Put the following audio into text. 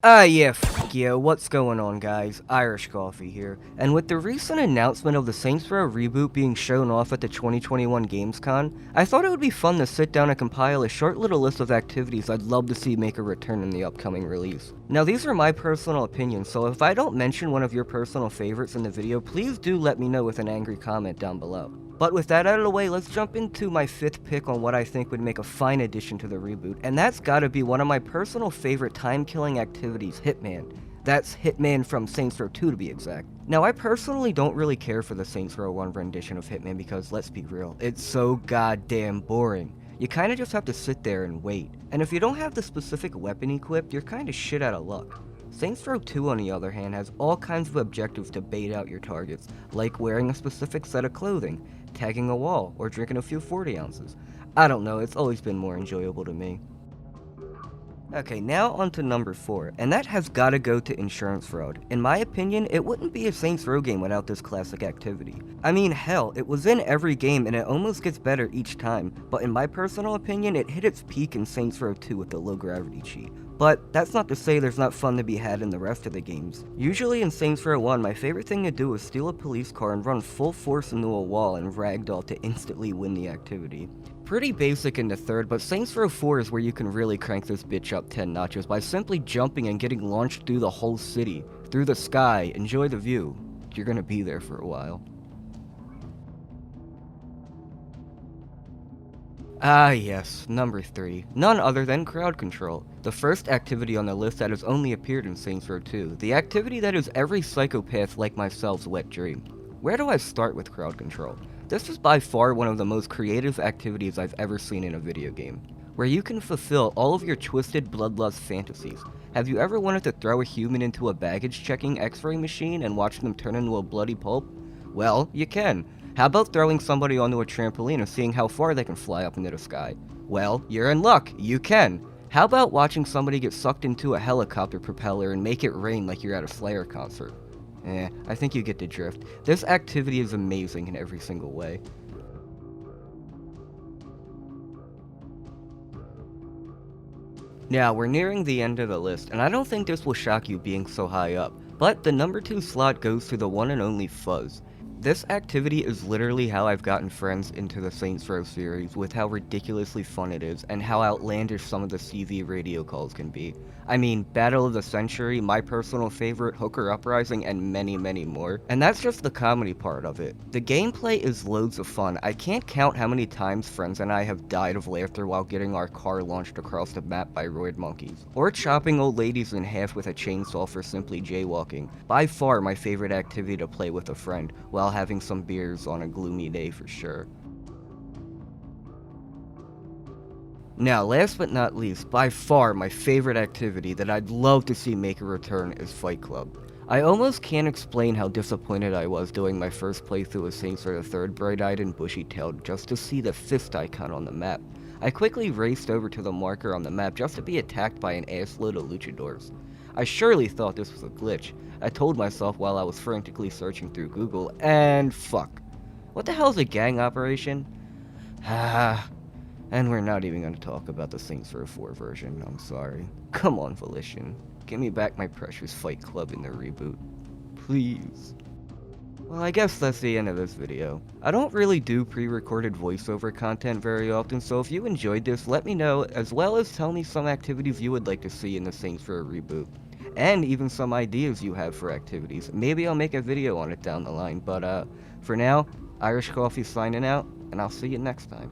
Yeah, yeah, what's going on guys? Irish Coffee here, and with the recent announcement of the Saints Row Reboot being shown off at the 2021 Gamescom, I thought it would be fun to sit down and compile a short little list of activities I'd love to see make a return in the upcoming release. Now these are my personal opinions, so if I don't mention one of your personal favorites in the video, please do let me know with an angry comment down below. But with that out of the way, let's jump into my 5th pick on what I think would make a fine addition to the reboot, and that's gotta be one of my personal favorite time-killing activities, Hitman. That's Hitman from Saints Row 2 to be exact. Now I personally don't really care for the Saints Row 1 rendition of Hitman because, let's be real, it's so goddamn boring. You kinda just have to sit there and wait, and if you don't have the specific weapon equipped, you're kinda shit out of luck. Saints Row 2 on the other hand has all kinds of objectives to bait out your targets, like wearing a specific set of clothing, tagging a wall, or drinking a few 40 ounces. I don't know, it's always been more enjoyable to me. Okay, now on to number 4, and that has gotta go to insurance fraud. In my opinion, it wouldn't be a Saints Row game without this classic activity. I mean, hell, it was in every game and it almost gets better each time, but in my personal opinion, it hit its peak in Saints Row 2 with the low gravity cheat. But that's not to say there's not fun to be had in the rest of the games. Usually in Saints Row 1, my favorite thing to do is steal a police car and run full force into a wall and ragdoll to instantly win the activity. Pretty basic in the 3rd, but Saints Row 4 is where you can really crank this bitch up 10 notches by simply jumping and getting launched through the whole city, through the sky. Enjoy the view. You're gonna be there for a while. Ah yes, number 3. None other than crowd control. The first activity on the list that has only appeared in Saints Row 2. The activity that is every psychopath like myself's wet dream. Where do I start with crowd control? This is by far one of the most creative activities I've ever seen in a video game, where you can fulfill all of your twisted bloodlust fantasies. Have you ever wanted to throw a human into a baggage checking x-ray machine and watch them turn into a bloody pulp? Well, you can. How about throwing somebody onto a trampoline and seeing how far they can fly up into the sky? Well, you're in luck, you can. How about watching somebody get sucked into a helicopter propeller and make it rain like you're at a Slayer concert? I think you get the drift. This activity is amazing in every single way. Now, we're nearing the end of the list, and I don't think this will shock you being so high up, but the number 2 slot goes to the one and only Fuzz. This activity is literally how I've gotten friends into the Saints Row series, with how ridiculously fun it is, and how outlandish some of the CV radio calls can be. I mean, Battle of the Century, my personal favorite, Hooker Uprising, and many, many more. And that's just the comedy part of it. The gameplay is loads of fun. I can't count how many times friends and I have died of laughter while getting our car launched across the map by roid monkeys, or chopping old ladies in half with a chainsaw for simply jaywalking. By far my favorite activity to play with a friend, while having some beers on a gloomy day for sure. Now, last but not least, by far my favorite activity that I'd love to see make a return is Fight Club. I almost can't explain how disappointed I was doing my first playthrough of Saints Row the 3rd bright-eyed and bushy-tailed just to see the fist icon on the map. I quickly raced over to the marker on the map just to be attacked by an assload of luchadors. I surely thought this was a glitch. I told myself while I was frantically searching through Google, and fuck. What the hell is a gang operation? And we're not even going to talk about the Saints Row 4 version, I'm sorry. Come on, Volition. Give me back my precious Fight Club in the reboot. Please. Well, I guess that's the end of this video. I don't really do pre-recorded voiceover content very often, so if you enjoyed this, let me know, as well as tell me some activities you would like to see in the Saints Row reboot. And even some ideas you have for activities. Maybe I'll make a video on it down the line, but for now, Irish Coffee signing out, and I'll see you next time.